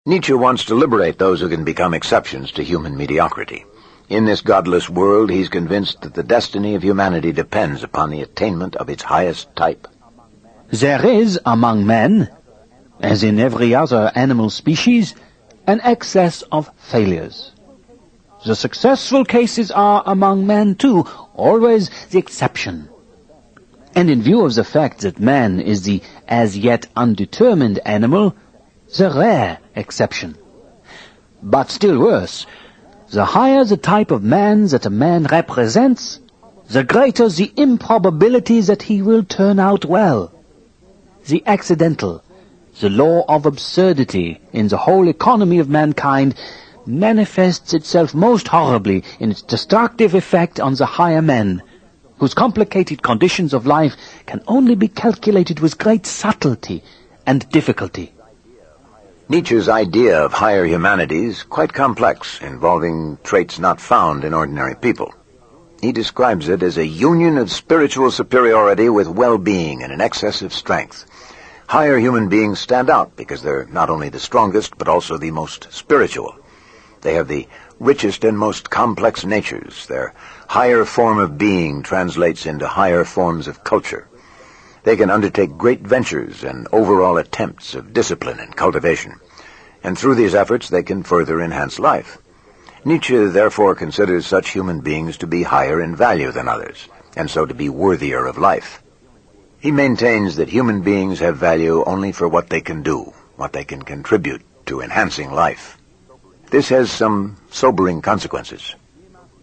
Nietzsche wants to liberate those who can become exceptions to human mediocrity. In this godless world, he's convinced that the destiny of humanity depends upon the attainment of its highest type. There is among men, as in every other animal species, an excess of failures. The successful cases are among men too, always the exception. And in view of the fact that man is the as yet undetermined animal, the rare exception. But still worse, the higher the type of man that a man represents, the greater the improbability that he will turn out well. The accidental, the law of absurdity in the whole economy of mankind manifests itself most horribly in its destructive effect on the higher men, whose complicated conditions of life can only be calculated with great subtlety and difficulty. Nietzsche's idea of higher humanity is quite complex, involving traits not found in ordinary people. He describes it as a union of spiritual superiority with well-being and an excess of strength. Higher human beings stand out because they're not only the strongest, but also the most spiritual. They have the richest and most complex natures. Their higher form of being translates into higher forms of culture. They can undertake great ventures and overall attempts of discipline and cultivation, and through these efforts they can further enhance life. Nietzsche therefore considers such human beings to be higher in value than others, and so to be worthier of life. He maintains that human beings have value only for what they can do, what they can contribute to enhancing life. This has some sobering consequences.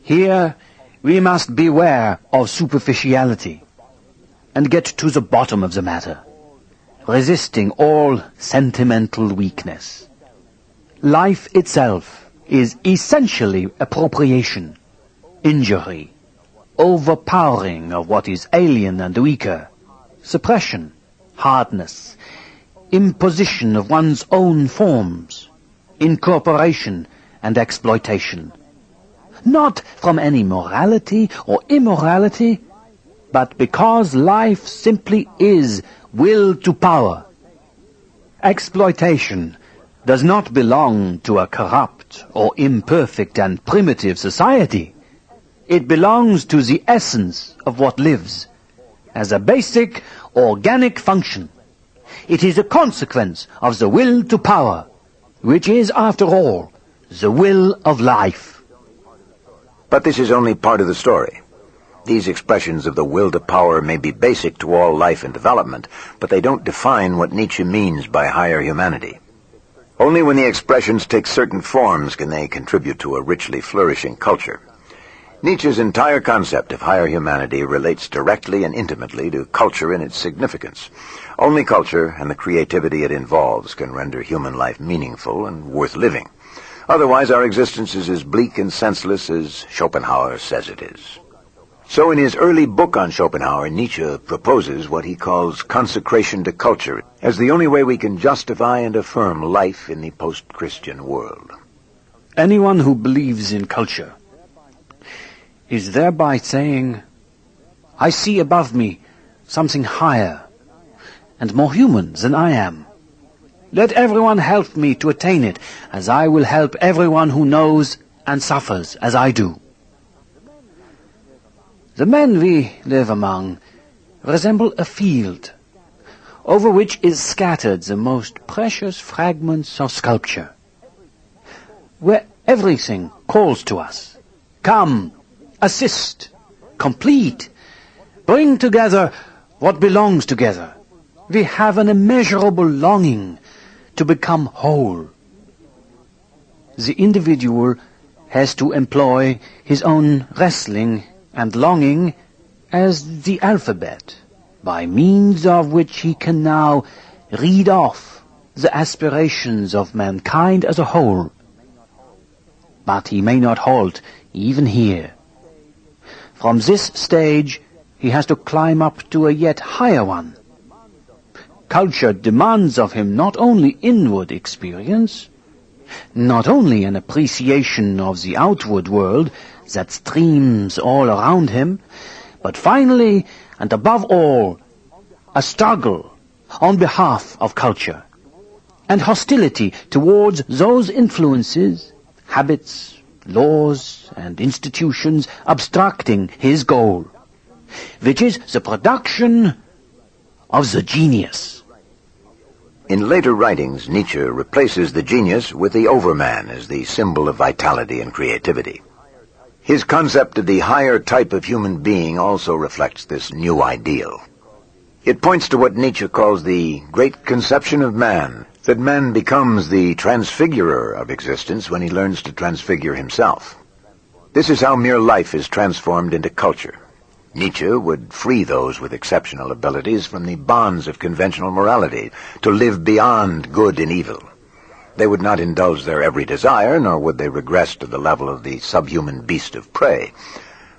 Here we must beware of superficiality and get to the bottom of the matter, resisting all sentimental weakness. Life itself is essentially appropriation, injury, overpowering of what is alien and weaker, suppression, hardness, imposition of one's own forms, incorporation and exploitation. Not from any morality or immorality, but because life simply is will to power. Exploitation does not belong to a corrupt or imperfect and primitive society. It belongs to the essence of what lives, as a basic organic function. It is a consequence of the will to power, which is, after all, the will of life. But this is only part of the story. These expressions of the will to power may be basic to all life and development, but they don't define what Nietzsche means by higher humanity. Only when the expressions take certain forms can they contribute to a richly flourishing culture. Nietzsche's entire concept of higher humanity relates directly and intimately to culture and its significance. Only culture and the creativity it involves can render human life meaningful and worth living. Otherwise, our existence is as bleak and senseless as Schopenhauer says it is. So in his early book on Schopenhauer, Nietzsche proposes what he calls consecration to culture as the only way we can justify and affirm life in the post-Christian world. Anyone who believes in culture is thereby saying, I see above me something higher and more human than I am. Let everyone help me to attain it, as I will help everyone who knows and suffers as I do. The men we live among resemble a field, over which is scattered the most precious fragments of sculpture, where everything calls to us. Come, assist, complete, bring together what belongs together. We have an immeasurable longing to become whole. The individual has to employ his own wrestling and longing as the alphabet, by means of which he can now read off the aspirations of mankind as a whole. But he may not halt even here. From this stage he has to climb up to a yet higher one. Culture demands of him not only inward experience, not only an appreciation of the outward world that streams all around him, but finally, and above all, a struggle on behalf of culture. and hostility towards those influences, habits, laws, and institutions obstructing his goal, which is the production of the genius. In later writings, Nietzsche replaces the genius with the overman as the symbol of vitality and creativity. His concept of the higher type of human being also reflects this new ideal. It points to what Nietzsche calls the great conception of man, that man becomes the transfigurer of existence when he learns to transfigure himself. This is how mere life is transformed into culture. Nietzsche would free those with exceptional abilities from the bonds of conventional morality, to live beyond good and evil. They would not indulge their every desire, nor would they regress to the level of the subhuman beast of prey.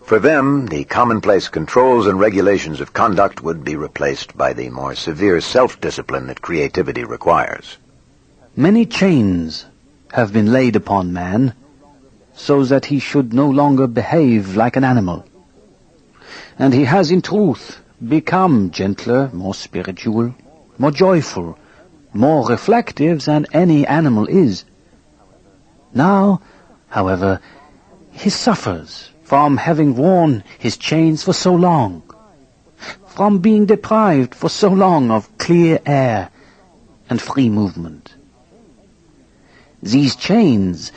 For them, the commonplace controls and regulations of conduct would be replaced by the more severe self-discipline that creativity requires. Many chains have been laid upon man, so that he should no longer behave like an animal. And he has in truth become gentler, more spiritual, more joyful, more reflective than any animal is. Now, however, he suffers from having worn his chains for so long, from being deprived for so long of clear air and free movement. These chains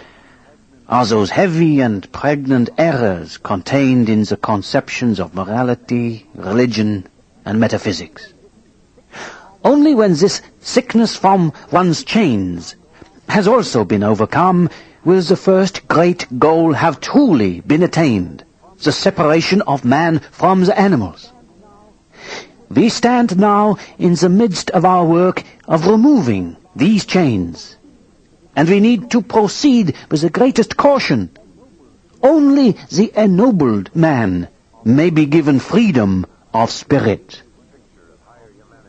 are those heavy and pregnant errors contained in the conceptions of morality, religion, and metaphysics. Only when this sickness from one's chains has also been overcome will the first great goal have truly been attained, the separation of man from the animals. We stand now in the midst of our work of removing these chains, and we need to proceed with the greatest caution. Only the ennobled man may be given freedom of spirit.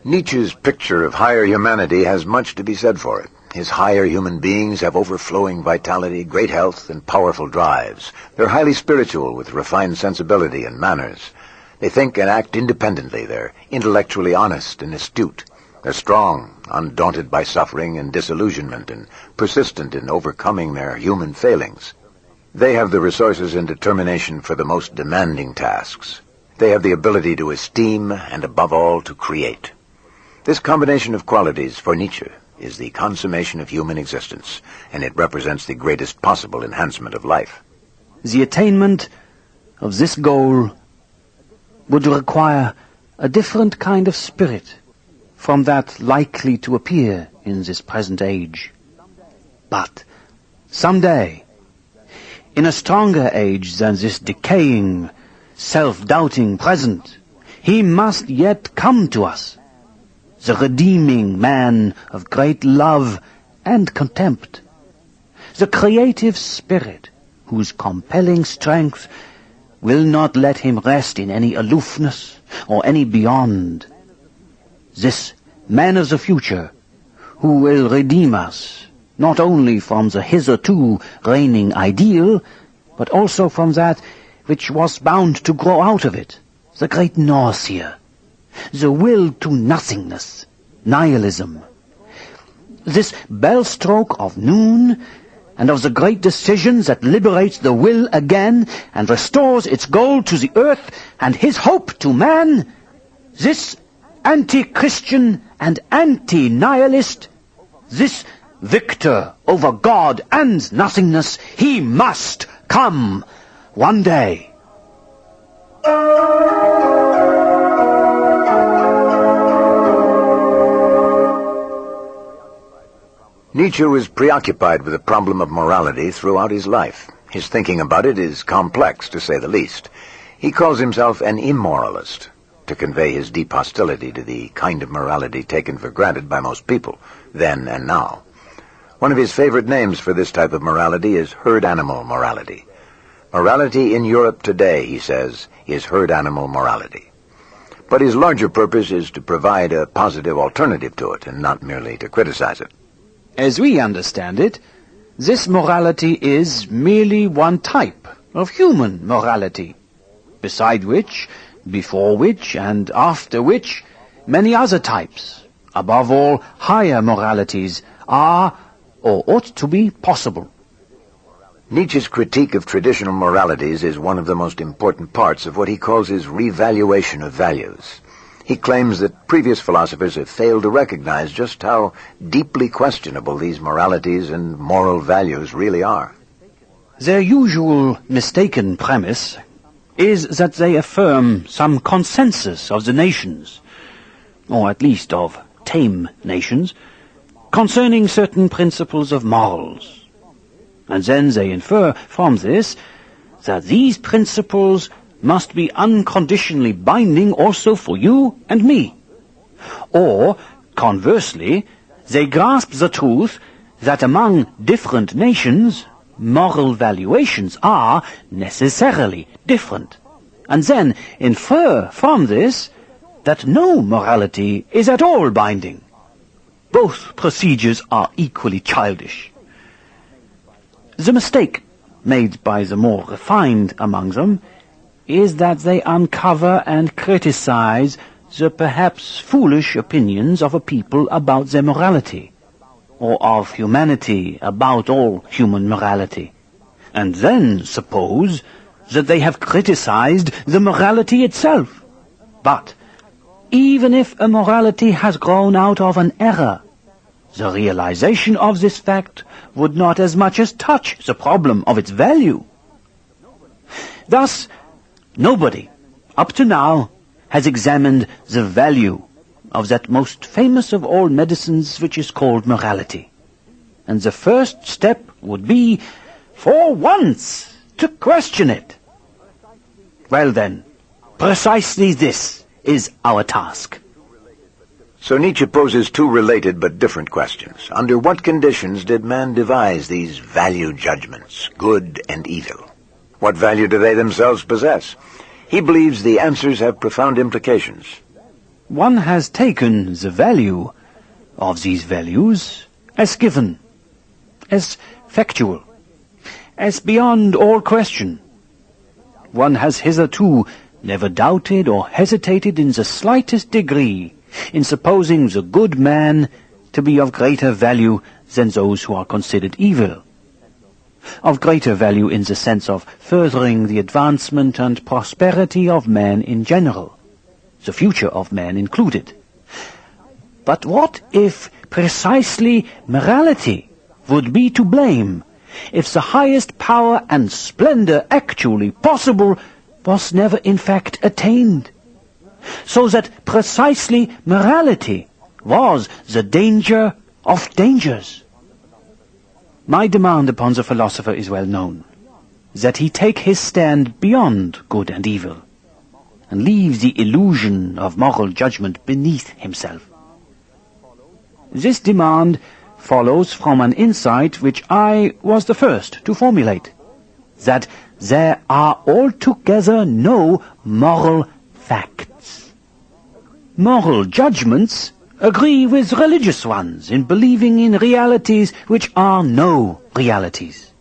Nietzsche's picture of higher humanity has much to be said for it. His higher human beings have overflowing vitality, great health, and powerful drives. They're highly spiritual with refined sensibility and manners. They think and act independently. They're intellectually honest and astute. They're strong, undaunted by suffering and disillusionment, and persistent in overcoming their human failings. They have the resources and determination for the most demanding tasks. They have the ability to esteem and, above all, to create. This combination of qualities, for Nietzsche, is the consummation of human existence, and it represents the greatest possible enhancement of life. The attainment of this goal would require a different kind of spirit from that likely to appear in this present age. But someday, in a stronger age than this decaying, self-doubting present, he must yet come to us, the redeeming man of great love and contempt, the creative spirit whose compelling strength will not let him rest in any aloofness or any beyond. This man of the future, who will redeem us not only from the hitherto reigning ideal, but also from that which was bound to grow out of it, the great nausea, the will to nothingness, nihilism. This bell stroke of noon, and of the great decision that liberates the will again and restores its goal to the earth and his hope to man, this anti-Christian and anti-nihilist, this victor over God and nothingness, he must come one day. Nietzsche was preoccupied with the problem of morality throughout his life. His thinking about it is complex, to say the least. He calls himself an immoralist, to convey his deep hostility to the kind of morality taken for granted by most people, then and now. One of his favorite names for this type of morality is herd animal morality. Morality in Europe today, he says, is herd animal morality. But his larger purpose is to provide a positive alternative to it, and not merely to criticize it. As we understand it, this morality is merely one type of human morality, beside which, before which, and after which, many other types, above all higher moralities, are or ought to be possible. Nietzsche's critique of traditional moralities is one of the most important parts of what he calls his revaluation of values. He claims that previous philosophers have failed to recognize just how deeply questionable these moralities and moral values really are. Their usual mistaken premise is that they affirm some consensus of the nations, or at least of tame nations, concerning certain principles of morals. And then they infer from this that these principles must be unconditionally binding also for you and me. Or, conversely, they grasp the truth that among different nations, moral valuations are necessarily different, and then infer from this that no morality is at all binding. Both procedures are equally childish. The mistake made by the more refined among them is that they uncover and criticize the perhaps foolish opinions of a people about their morality, or of humanity about all human morality, and then suppose that they have criticized the morality itself. But even if a morality has grown out of an error, the realization of this fact would not as much as touch the problem of its value. Thus, nobody, up to now, has examined the value of that most famous of all medicines which is called morality. And the first step would be, for once, to question it. Well then, precisely this is our task. So Nietzsche poses two related but different questions. Under what conditions did man devise these value judgments, good and evil? What value do they themselves possess? He believes the answers have profound implications. One has taken the value of these values as given, as factual, as beyond all question. One has hitherto never doubted or hesitated in the slightest degree in supposing the good man to be of greater value than those who are considered evil. Of greater value in the sense of furthering the advancement and prosperity of man in general, the future of man included. But what if precisely morality would be to blame if the highest power and splendor actually possible was never in fact attained? So that precisely morality was the danger of dangers. My demand upon the philosopher is well known, that he take his stand beyond good and evil, and leave the illusion of moral judgment beneath himself. This demand follows from an insight which I was the first to formulate, that there are altogether no moral facts. Moral judgments agree with religious ones in believing in realities which are no realities.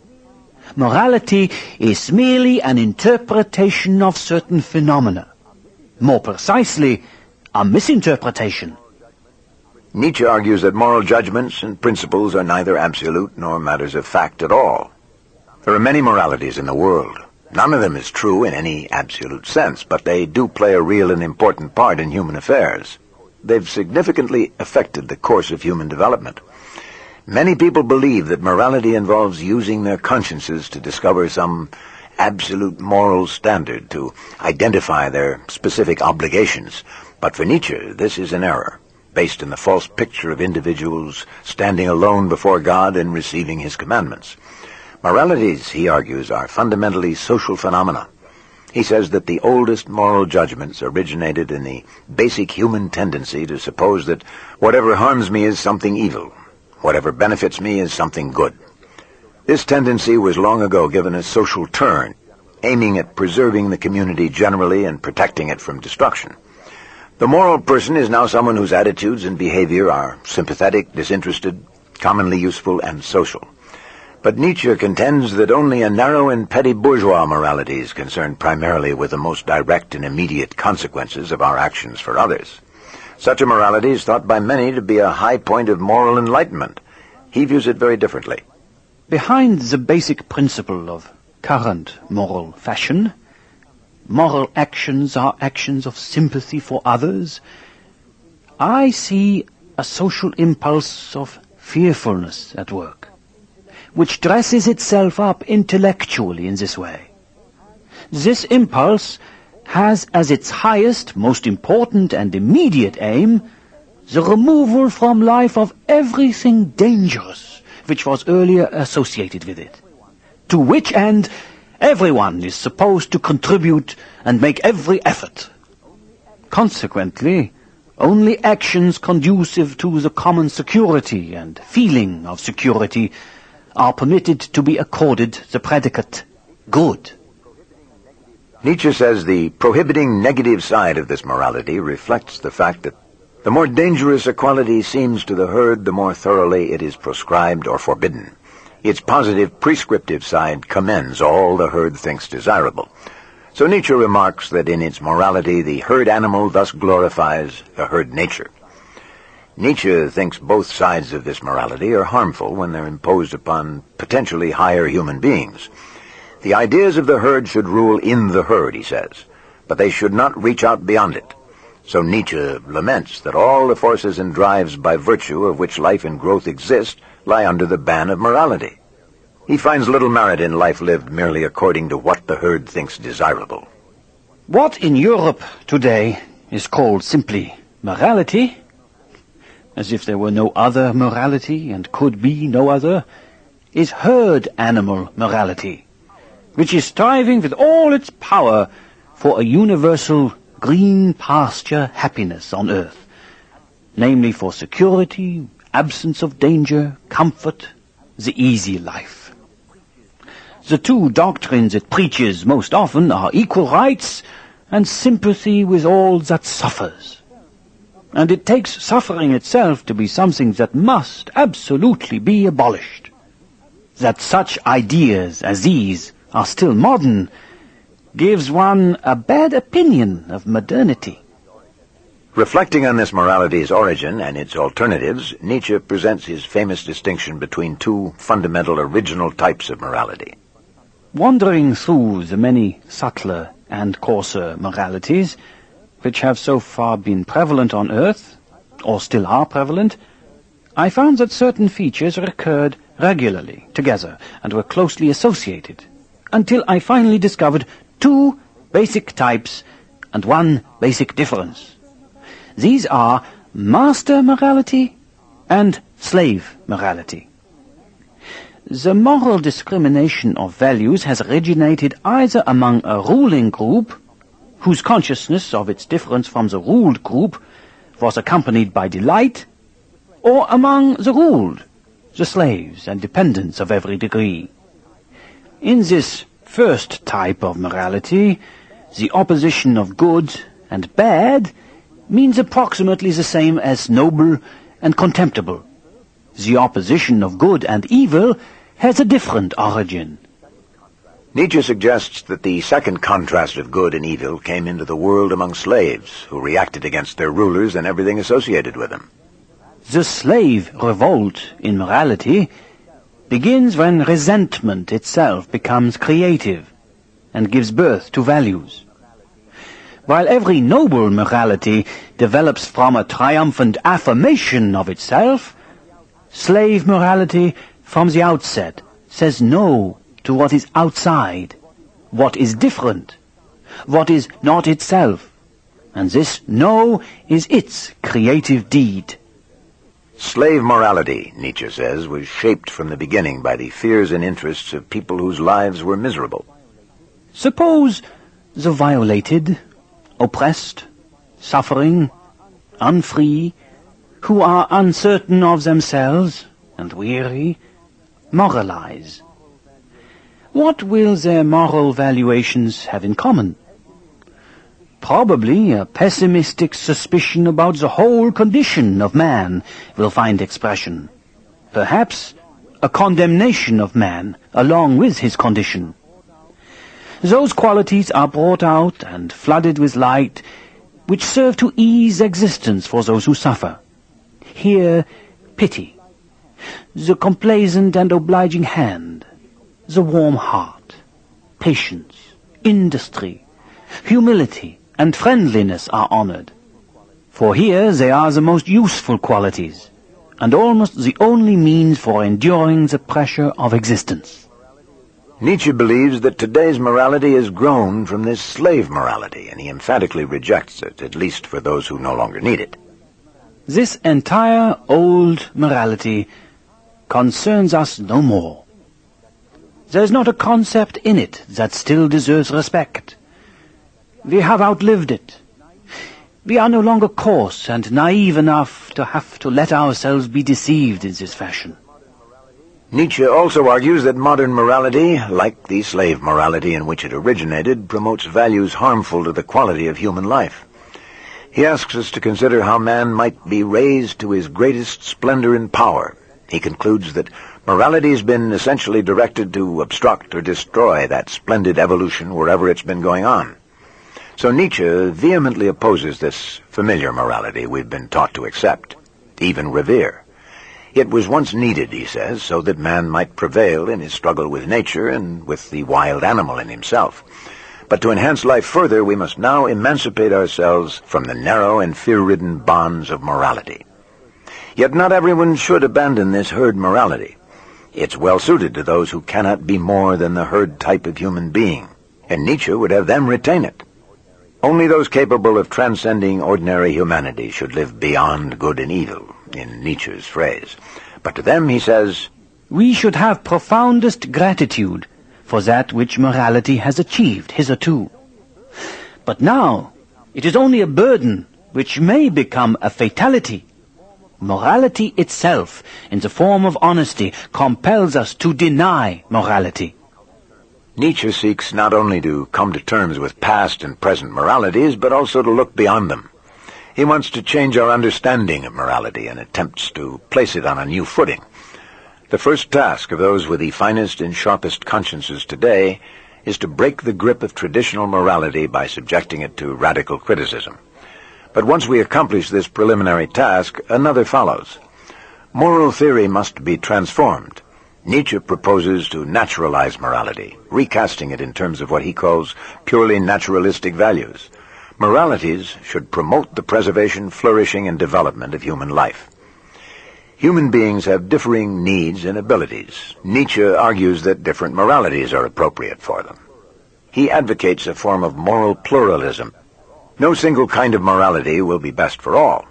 Morality is merely an interpretation of certain phenomena. More precisely, a misinterpretation. Nietzsche argues that moral judgments and principles are neither absolute nor matters of fact at all. There are many moralities in the world. None of them is true in any absolute sense, but they do play a real and important part in human affairs. They've significantly affected the course of human development. Many people believe that morality involves using their consciences to discover some absolute moral standard, to identify their specific obligations. But for Nietzsche, this is an error, based in the false picture of individuals standing alone before God and receiving his commandments. Moralities, he argues, are fundamentally social phenomena. He says that the oldest moral judgments originated in the basic human tendency to suppose that whatever harms me is something evil, whatever benefits me is something good. This tendency was long ago given a social turn, aiming at preserving the community generally and protecting it from destruction. The moral person is now someone whose attitudes and behavior are sympathetic, disinterested, commonly useful, and social. But Nietzsche contends that only a narrow and petty bourgeois morality is concerned primarily with the most direct and immediate consequences of our actions for others. Such a morality is thought by many to be a high point of moral enlightenment, he views it very differently. Behind the basic principle of current moral fashion, moral actions are actions of sympathy for others, I see a social impulse of fearfulness at work, which dresses itself up intellectually in this way. This impulse has as its highest, most important and immediate aim the removal from life of everything dangerous which was earlier associated with it, to which end everyone is supposed to contribute and make every effort. Consequently, only actions conducive to the common security and feeling of security are permitted to be accorded the predicate good. Nietzsche says the prohibiting negative side of this morality reflects the fact that the more dangerous a quality seems to the herd, the more thoroughly it is proscribed or forbidden. Its positive prescriptive side commends all the herd thinks desirable. So Nietzsche remarks that in its morality the herd animal thus glorifies the herd nature. Nietzsche thinks both sides of this morality are harmful when they're imposed upon potentially higher human beings. The ideas of the herd should rule in the herd, he says, but they should not reach out beyond it. So Nietzsche laments that all the forces and drives by virtue of which life and growth exist lie under the ban of morality. He finds little merit in life lived merely according to what the herd thinks desirable. What in Europe today is called simply morality, as if there were no other morality and could be no other, is herd animal morality, which is striving with all its power for a universal green pasture happiness on earth, namely for security, absence of danger, comfort, the easy life. The two doctrines it preaches most often are equal rights and sympathy with all that suffers. And it takes suffering itself to be something that must absolutely be abolished. That such ideas as these are still modern gives one a bad opinion of modernity. Reflecting on this morality's origin and its alternatives, Nietzsche presents his famous distinction between two fundamental original types of morality. Wandering through the many subtler and coarser moralities which have so far been prevalent on earth, or still are prevalent, I found that certain features recurred regularly together and were closely associated, until I finally discovered two basic types and one basic difference. These are master morality and slave morality. The moral discrimination of values has originated either among a ruling group, whose consciousness of its difference from the ruled group was accompanied by delight, or among the ruled, the slaves and dependents of every degree. In this first type of morality, the opposition of good and bad means approximately the same as noble and contemptible. The opposition of good and evil has a different origin. Nietzsche suggests that the second contrast of good and evil came into the world among slaves, who reacted against their rulers and everything associated with them. The slave revolt in morality begins when resentment itself becomes creative and gives birth to values. While every noble morality develops from a triumphant affirmation of itself, slave morality from the outset says no to what is outside, what is different, what is not itself, and this no is its creative deed. Slave morality, Nietzsche says, was shaped from the beginning by the fears and interests of people whose lives were miserable. Suppose the violated, oppressed, suffering, unfree, who are uncertain of themselves and weary, moralize. What will their moral valuations have in common? Probably a pessimistic suspicion about the whole condition of man will find expression. Perhaps a condemnation of man along with his condition. Those qualities are brought out and flooded with light which serve to ease existence for those who suffer. Here, pity. the complaisant and obliging hand, the warm heart, patience, industry, humility, and friendliness are honored. For here they are the most useful qualities, and almost the only means for enduring the pressure of existence. Nietzsche believes that today's morality has grown from this slave morality, and he emphatically rejects it, at least for those who no longer need it. This entire old morality concerns us no more. There is not a concept in it that still deserves respect. We have outlived it. We are no longer coarse and naive enough to have to let ourselves be deceived in this fashion. Nietzsche also argues that modern morality, like the slave morality in which it originated, promotes values harmful to the quality of human life. He asks us to consider how man might be raised to his greatest splendor and power. He concludes that morality has been essentially directed to obstruct or destroy that splendid evolution wherever it's been going on. So Nietzsche vehemently opposes this familiar morality we've been taught to accept, even revere. It was once needed, he says, so that man might prevail in his struggle with nature and with the wild animal in himself. But to enhance life further, we must now emancipate ourselves from the narrow and fear-ridden bonds of morality. Yet not everyone should abandon this herd morality. It's well suited to those who cannot be more than the herd type of human being, and Nietzsche would have them retain it. Only those capable of transcending ordinary humanity should live beyond good and evil, in Nietzsche's phrase. But to them, he says, we should have profoundest gratitude for that which morality has achieved hitherto. But now it is only a burden which may become a fatality. Morality itself, in the form of honesty, compels us to deny morality. Nietzsche seeks not only to come to terms with past and present moralities, but also to look beyond them. He wants to change our understanding of morality and attempts to place it on a new footing. The first task of those with the finest and sharpest consciences today is to break the grip of traditional morality by subjecting it to radical criticism. But once we accomplish this preliminary task, another follows. Moral theory must be transformed. Nietzsche proposes to naturalize morality, recasting it in terms of what he calls purely naturalistic values. Moralities should promote the preservation, flourishing, and development of human life. Human beings have differing needs and abilities. Nietzsche argues that different moralities are appropriate for them. He advocates a form of moral pluralism. No single kind of morality will be best for all.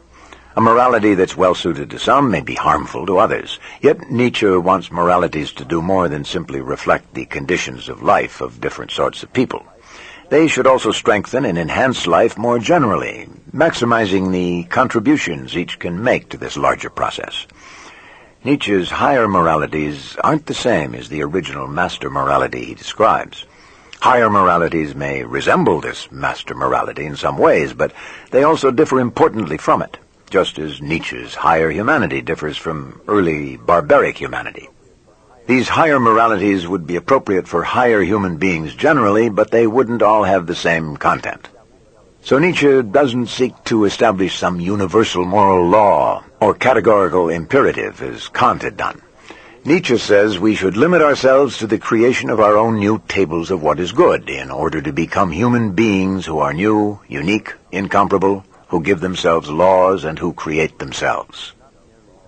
A morality that's well-suited to some may be harmful to others. Yet Nietzsche wants moralities to do more than simply reflect the conditions of life of different sorts of people. They should also strengthen and enhance life more generally, maximizing the contributions each can make to this larger process. Nietzsche's higher moralities aren't the same as the original master morality he describes. Higher moralities may resemble this master morality in some ways, but they also differ importantly from it, just as Nietzsche's higher humanity differs from early barbaric humanity. These higher moralities would be appropriate for higher human beings generally, but they wouldn't all have the same content. So Nietzsche doesn't seek to establish some universal moral law or categorical imperative as Kant had done. Nietzsche says we should limit ourselves to the creation of our own new tables of what is good in order to become human beings who are new, unique, incomparable, who give themselves laws and who create themselves.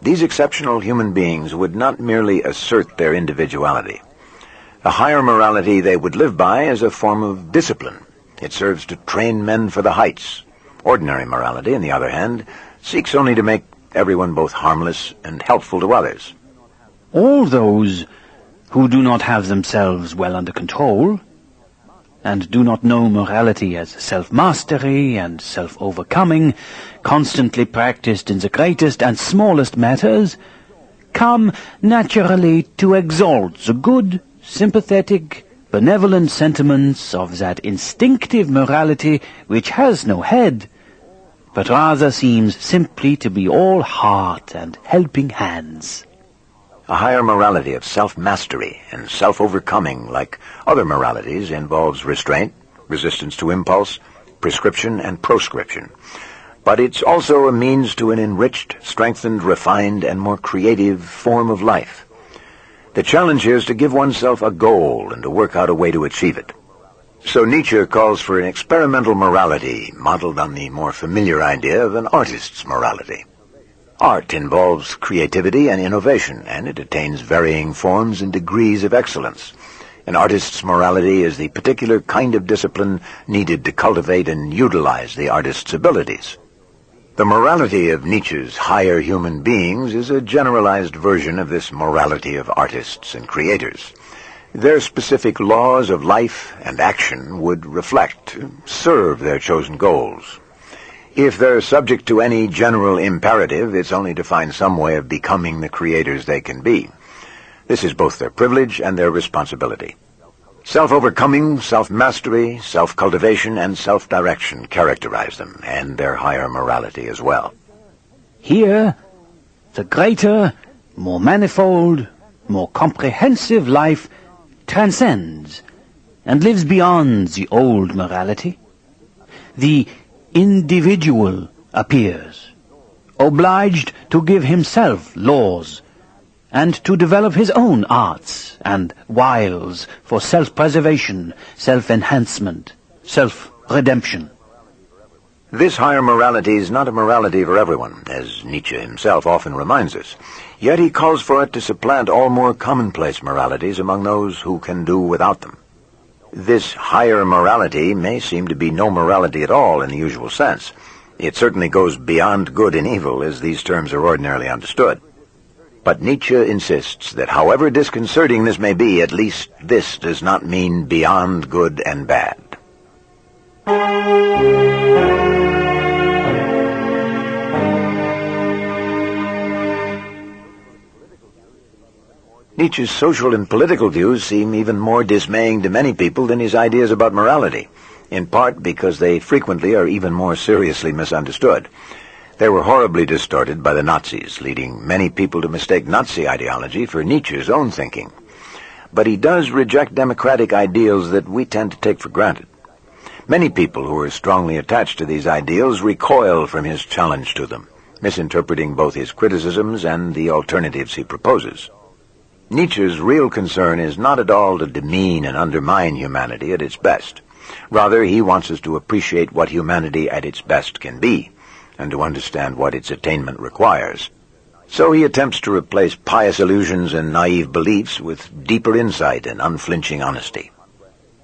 These exceptional human beings would not merely assert their individuality. A higher morality they would live by is a form of discipline. It serves to train men for the heights. Ordinary morality, on the other hand, seeks only to make everyone both harmless and helpful to others. All those who do not have themselves well under control, and do not know morality as self-mastery and self-overcoming, constantly practiced in the greatest and smallest matters, come naturally to exalt the good, sympathetic, benevolent sentiments of that instinctive morality which has no head, but rather seems simply to be all heart and helping hands. A higher morality of self-mastery and self-overcoming, like other moralities, involves restraint, resistance to impulse, prescription, and proscription. but it's also a means to an enriched, strengthened, refined, and more creative form of life. The challenge here is to give oneself a goal and to work out a way to achieve it. So Nietzsche calls for an experimental morality modeled on the more familiar idea of an artist's morality. Art involves creativity and innovation, and it attains varying forms and degrees of excellence. An artist's morality is the particular kind of discipline needed to cultivate and utilize the artist's abilities. The morality of Nietzsche's higher human beings is a generalized version of this morality of artists and creators. Their specific laws of life and action would reflect, serve their chosen goals. If they're subject to any general imperative, it's only to find some way of becoming the creators they can be. This is both their privilege and their responsibility. Self-overcoming, self-mastery, self-cultivation, and self-direction characterize them, and their higher morality as well. Here, the greater, more manifold, more comprehensive life transcends and lives beyond the old morality. The individual appears, obliged to give himself laws and to develop his own arts and wiles for self-preservation, self-enhancement, self-redemption. This higher morality is not a morality for everyone, as Nietzsche himself often reminds us. Yet he calls for it to supplant all more commonplace moralities among those who can do without them. This higher morality may seem to be no morality at all in the usual sense. It certainly goes beyond good and evil as these terms are ordinarily understood. But Nietzsche insists that however disconcerting this may be, at least this does not mean beyond good and bad. Nietzsche's social and political views seem even more dismaying to many people than his ideas about morality, in part because they frequently are even more seriously misunderstood. They were horribly distorted by the Nazis, leading many people to mistake Nazi ideology for Nietzsche's own thinking. But he does reject democratic ideals that we tend to take for granted. Many people who are strongly attached to these ideals recoil from his challenge to them, misinterpreting both his criticisms and the alternatives he proposes. Nietzsche's real concern is not at all to demean and undermine humanity at its best. Rather, he wants us to appreciate what humanity at its best can be, and to understand what its attainment requires. So he attempts to replace pious illusions and naive beliefs with deeper insight and unflinching honesty.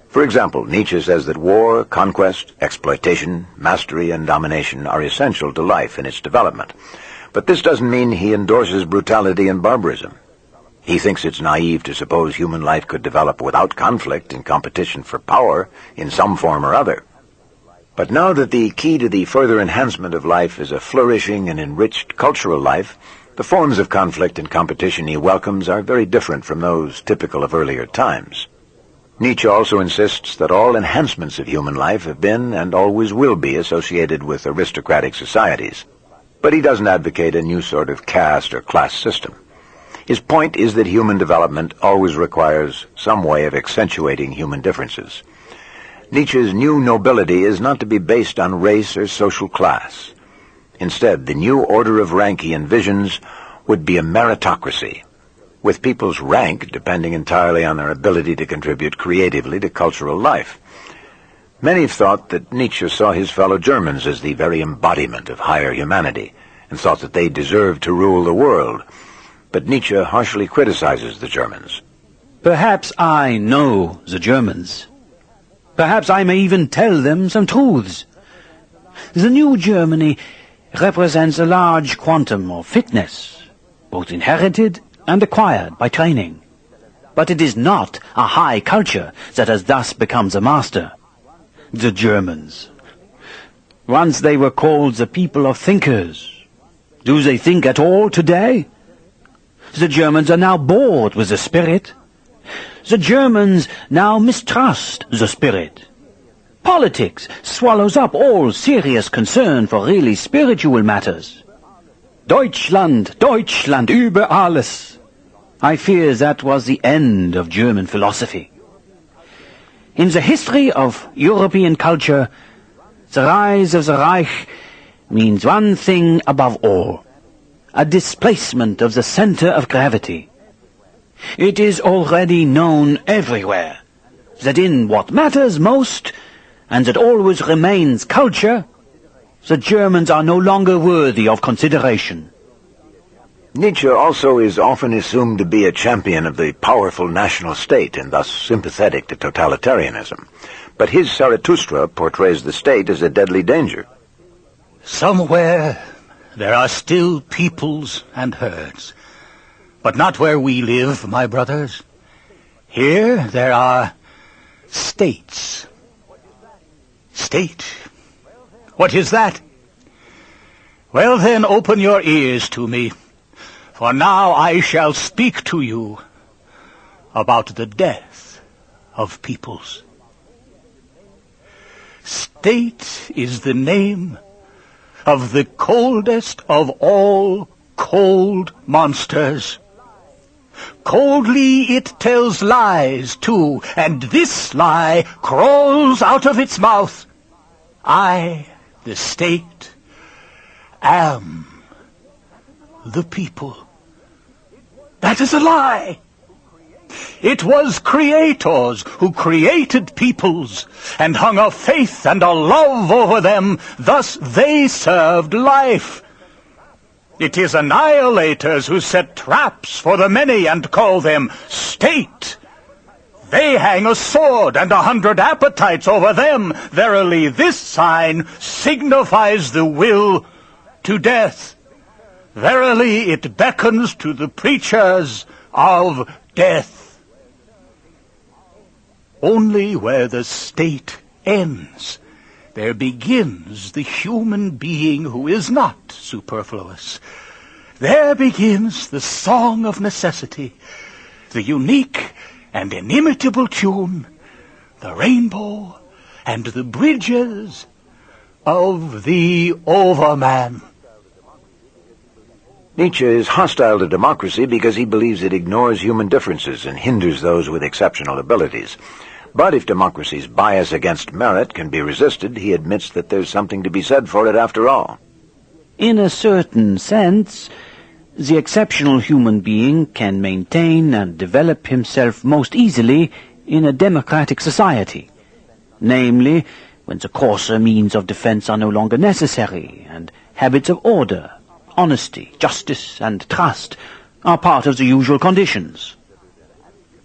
For example, Nietzsche says that war, conquest, exploitation, mastery, and domination are essential to life and its development. But this doesn't mean he endorses brutality and barbarism. He thinks it's naive to suppose human life could develop without conflict and competition for power in some form or other. But now that the key to the further enhancement of life is a flourishing and enriched cultural life, the forms of conflict and competition he welcomes are very different from those typical of earlier times. Nietzsche also insists that all enhancements of human life have been and always will be associated with aristocratic societies. But he doesn't advocate a new sort of caste or class system. His point is that human development always requires some way of accentuating human differences. Nietzsche's new nobility is not to be based on race or social class. Instead, the new order of rank he envisions would be a meritocracy, with people's rank depending entirely on their ability to contribute creatively to cultural life. Many have thought that Nietzsche saw his fellow Germans as the very embodiment of higher humanity, and thought that they deserved to rule the world. But Nietzsche harshly criticizes the Germans. Perhaps I know the Germans. Perhaps I may even tell them some truths. The new Germany represents a large quantum of fitness, both inherited and acquired by training. But it is not a high culture that has thus become the master. The Germans. Once they were called the people of thinkers. Do they think at all today? The Germans are now bored with the spirit. The Germans now mistrust the spirit. Politics swallows up all serious concern for really spiritual matters. Deutschland, Deutschland über alles. I fear that was the end of German philosophy. In the history of European culture, the rise of the Reich means one thing above all: a displacement of the center of gravity. It is already known everywhere that in what matters most, and that always remains culture, the Germans are no longer worthy of consideration. Nietzsche also is often assumed to be a champion of the powerful national state and thus sympathetic to totalitarianism. But his Zarathustra portrays the state as a deadly danger. Somewhere there are still peoples and herds, but not where we live, my brothers. Here there are states. State? What is that? Well then, open your ears to me, for now I shall speak to you about the death of peoples. State is the name of the coldest of all cold monsters. Coldly it tells lies, too, and this lie crawls out of its mouth. I, the state, am the people. That is a lie. It was creators who created peoples and hung a faith and a love over them. Thus they served life. It is annihilators who set traps for the many and call them state. They hang a sword and 100 appetites over them. Verily, this sign signifies the will to death. Verily, it beckons to the preachers of death. Only where the state ends, there begins the human being who is not superfluous. There begins the song of necessity, the unique and inimitable tune, the rainbow and the bridges of the Overman. Nietzsche is hostile to democracy because he believes it ignores human differences and hinders those with exceptional abilities. But if democracy's bias against merit can be resisted, he admits that there's something to be said for it after all. In a certain sense, the exceptional human being can maintain and develop himself most easily in a democratic society, namely, when the coarser means of defense are no longer necessary, and habits of order, honesty, justice, and trust are part of the usual conditions.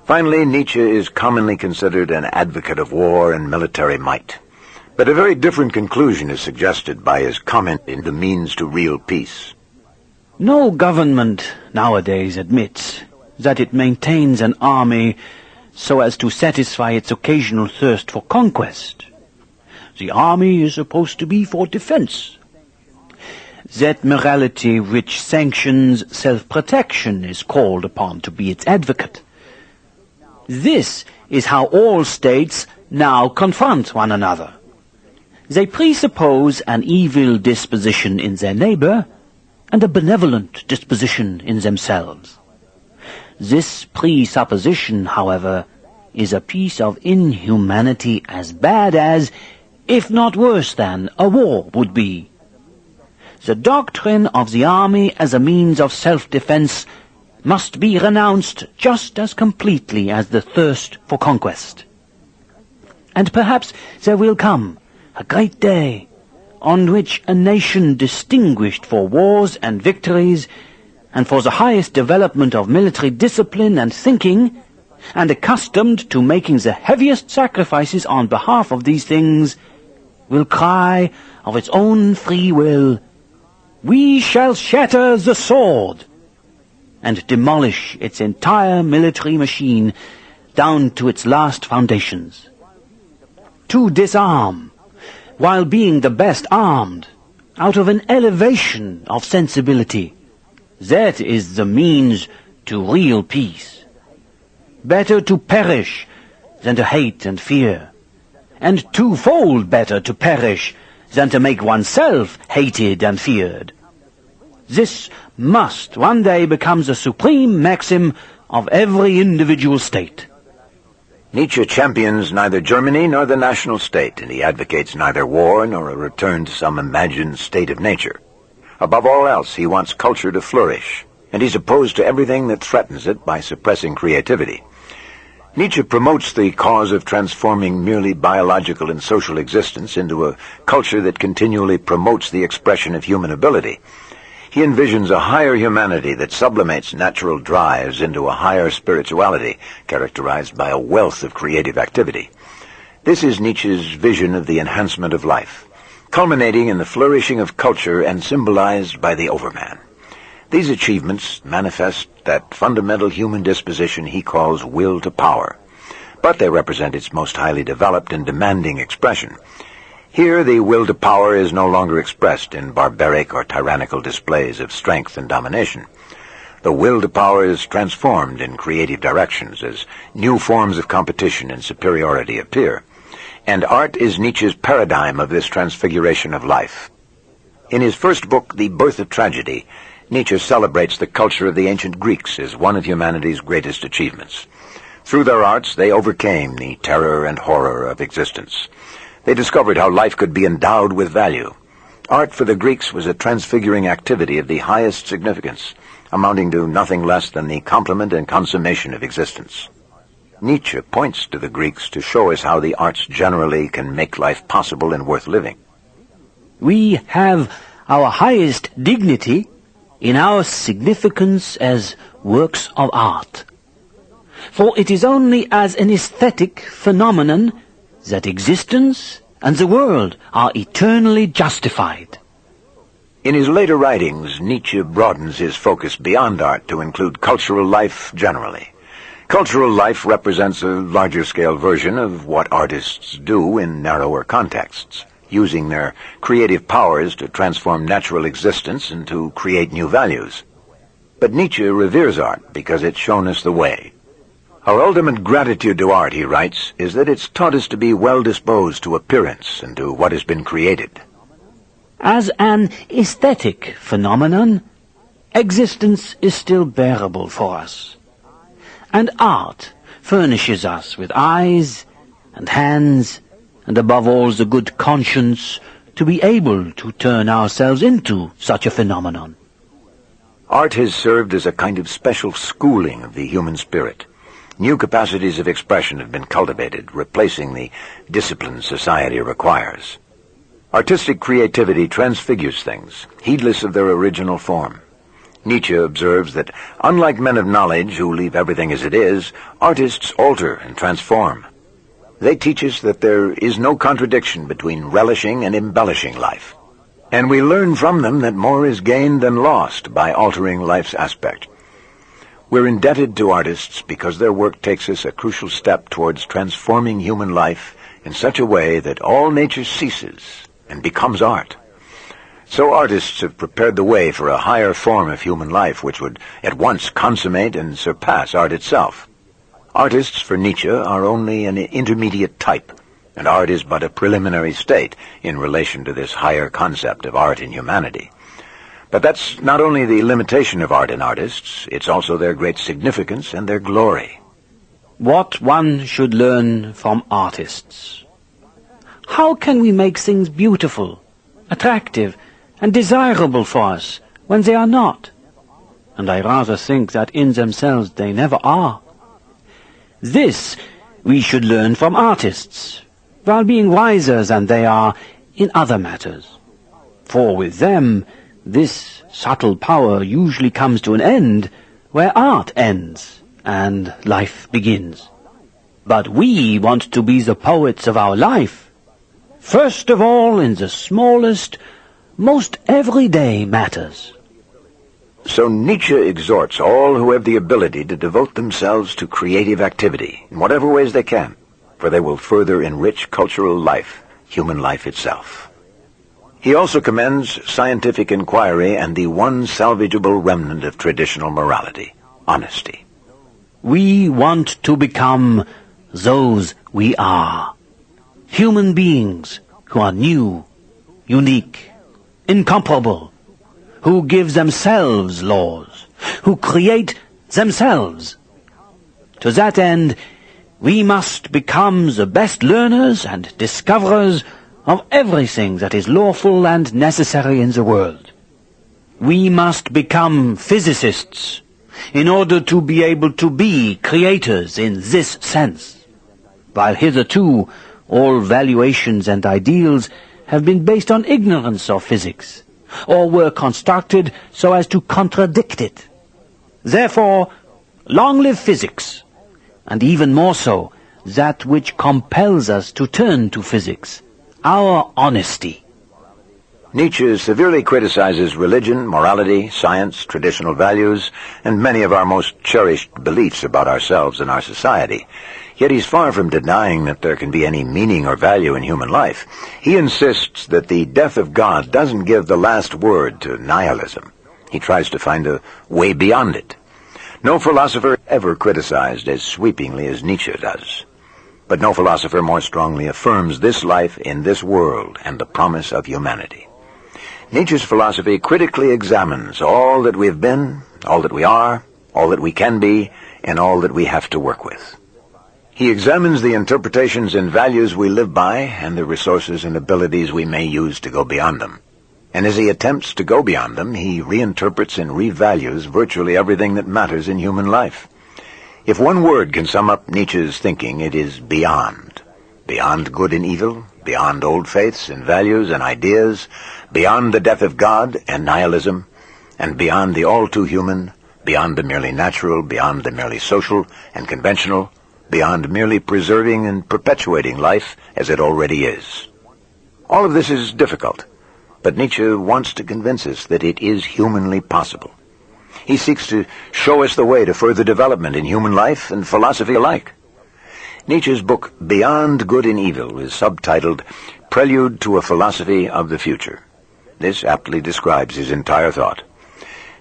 Finally, Nietzsche is commonly considered an advocate of war and military might. But a very different conclusion is suggested by his comment in The Means to Real Peace. No government nowadays admits that it maintains an army so as to satisfy its occasional thirst for conquest. The army is supposed to be for defense. That morality which sanctions self-protection is called upon to be its advocate. This is how all states now confront one another. They presuppose an evil disposition in their neighbor and a benevolent disposition in themselves. This presupposition, however, is a piece of inhumanity as bad as, if not worse than, a war would be. The doctrine of the army as a means of self-defense must be renounced just as completely as the thirst for conquest. And perhaps there will come a great day on which a nation distinguished for wars and victories and for the highest development of military discipline and thinking, and accustomed to making the heaviest sacrifices on behalf of these things, will cry of its own free will, "We shall shatter the sword," and demolish its entire military machine down to its last foundations. To disarm, while being the best armed, out of an elevation of sensibility, that is the means to real peace. Better to perish than to hate and fear, and twofold better to perish than to make oneself hated and feared. This must one day become the supreme maxim of every individual state. Nietzsche champions neither Germany nor the national state, and he advocates neither war nor a return to some imagined state of nature. Above all else, he wants culture to flourish, and he's opposed to everything that threatens it by suppressing creativity. Nietzsche promotes the cause of transforming merely biological and social existence into a culture that continually promotes the expression of human ability. He envisions a higher humanity that sublimates natural drives into a higher spirituality, characterized by a wealth of creative activity. This is Nietzsche's vision of the enhancement of life, culminating in the flourishing of culture and symbolized by the overman. These achievements manifest that fundamental human disposition he calls will to power, but they represent its most highly developed and demanding expression. Here, the will to power is no longer expressed in barbaric or tyrannical displays of strength and domination. The will to power is transformed in creative directions as new forms of competition and superiority appear, and art is Nietzsche's paradigm of this transfiguration of life. In his first book, The Birth of Tragedy, Nietzsche celebrates the culture of the ancient Greeks as one of humanity's greatest achievements. Through their arts, they overcame the terror and horror of existence. They discovered how life could be endowed with value. Art for the Greeks was a transfiguring activity of the highest significance, amounting to nothing less than the complement and consummation of existence. Nietzsche points to the Greeks to show us how the arts generally can make life possible and worth living. We have our highest dignity in our significance as works of art. For it is only as an aesthetic phenomenon that existence and the world are eternally justified. In his later writings, Nietzsche broadens his focus beyond art to include cultural life generally. Cultural life represents a larger-scale version of what artists do in narrower contexts, using their creative powers to transform natural existence and to create new values. But Nietzsche reveres art because it's shown us the way. Our ultimate gratitude to art, he writes, is that it's taught us to be well-disposed to appearance and to what has been created. As an aesthetic phenomenon, existence is still bearable for us. And art furnishes us with eyes and hands, and above all the good conscience to be able to turn ourselves into such a phenomenon. Art has served as a kind of special schooling of the human spirit. New capacities of expression have been cultivated, replacing the discipline society requires. Artistic creativity transfigures things, heedless of their original form. Nietzsche observes that, unlike men of knowledge who leave everything as it is, artists alter and transform. They teach us that there is no contradiction between relishing and embellishing life. And we learn from them that more is gained than lost by altering life's aspect. We're indebted to artists because their work takes us a crucial step towards transforming human life in such a way that all nature ceases and becomes art. So artists have prepared the way for a higher form of human life which would at once consummate and surpass art itself. Artists for Nietzsche are only an intermediate type, and art is but a preliminary state in relation to this higher concept of art in humanity. But that's not only the limitation of art and artists, it's also their great significance and their glory. What one should learn from artists. How can we make things beautiful, attractive, and desirable for us when they are not? And I rather think that in themselves they never are. This we should learn from artists, while being wiser than they are in other matters. For with them, this subtle power usually comes to an end where art ends and life begins. But we want to be the poets of our life, first of all in the smallest, most everyday matters. So Nietzsche exhorts all who have the ability to devote themselves to creative activity in whatever ways they can, for they will further enrich cultural life, human life itself. He also commends scientific inquiry and the one salvageable remnant of traditional morality, honesty. We want to become those we are. Human beings who are new, unique, incomparable, who give themselves laws, who create themselves. To that end, We must become the best learners and discoverers of everything that is lawful and necessary in the world. We must become physicists in order to be able to be creators in this sense, while hitherto all valuations and ideals have been based on ignorance of physics, or were constructed so as to contradict it. Therefore, long live physics, and even more so, that which compels us to turn to physics, our honesty. Nietzsche severely criticizes religion, morality, science, traditional values, and many of our most cherished beliefs about ourselves and our society. Yet he's far from denying that there can be any meaning or value in human life. He insists that the death of God doesn't give the last word to nihilism. He tries to find a way beyond it. No philosopher ever criticized as sweepingly as Nietzsche does. But no philosopher more strongly affirms this life in this world and the promise of humanity. Nietzsche's philosophy critically examines all that we've been, all that we are, all that we can be, and all that we have to work with. He examines the interpretations and values we live by and the resources and abilities we may use to go beyond them. And as he attempts to go beyond them, he reinterprets and revalues virtually everything that matters in human life. If one word can sum up Nietzsche's thinking, it is beyond. Beyond good and evil, beyond old faiths and values and ideas, beyond the death of God and nihilism, and beyond the all-too-human, beyond the merely natural, beyond the merely social and conventional, beyond merely preserving and perpetuating life as it already is. All of this is difficult, but Nietzsche wants to convince us that it is humanly possible. He seeks to show us the way to further development in human life and philosophy alike. Nietzsche's book, Beyond Good and Evil, is subtitled Prelude to a Philosophy of the Future. This aptly describes his entire thought.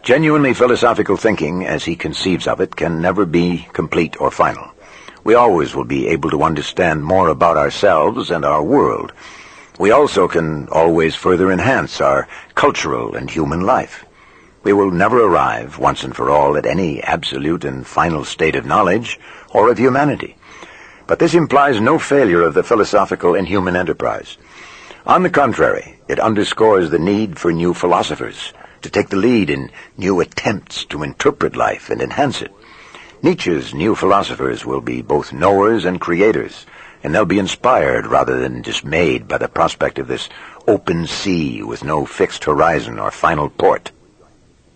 Genuinely philosophical thinking, as he conceives of it, can never be complete or final. We always will be able to understand more about ourselves and our world. We also can always further enhance our cultural and human life. We will never arrive, once and for all, at any absolute and final state of knowledge or of humanity. But this implies no failure of the philosophical and human enterprise. On the contrary, it underscores the need for new philosophers to take the lead in new attempts to interpret life and enhance it. Nietzsche's new philosophers will be both knowers and creators, and they'll be inspired rather than dismayed by the prospect of this open sea with no fixed horizon or final port.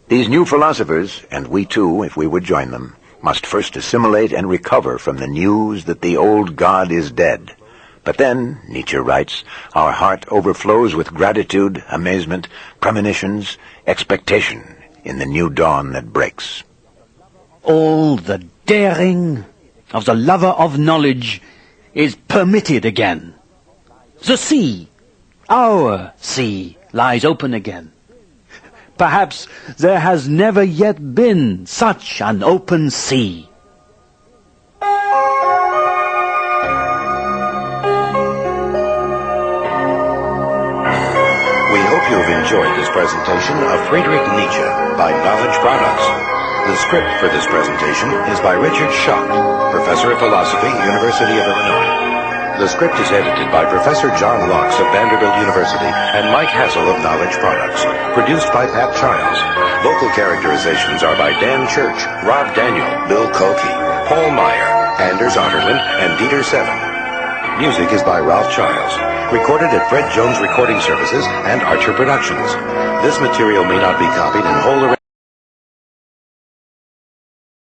These new philosophers, and we too, if we would join them, must first assimilate and recover from the news that the old God is dead. But then, Nietzsche writes, our heart overflows with gratitude, amazement, premonitions, expectation in the new dawn that breaks. All the daring of the lover of knowledge is permitted again. The sea, our sea, lies open again. Perhaps there has never yet been such an open sea. We hope you have enjoyed this presentation of Friedrich Nietzsche by Knowledge Products. The script for this presentation is by Richard Schacht, Professor of Philosophy, University of Illinois. The script is edited by Professor John Locks of Vanderbilt University and Mike Hassel of Knowledge Products. Produced by Pat Childs. Local characterizations are by Dan Church, Rob Daniel, Bill Kolke, Paul Meyer, Anders Otterland, and Dieter Seven. Music is by Ralph Childs. Recorded at Fred Jones Recording Services and Archer Productions. This material may not be copied in whole or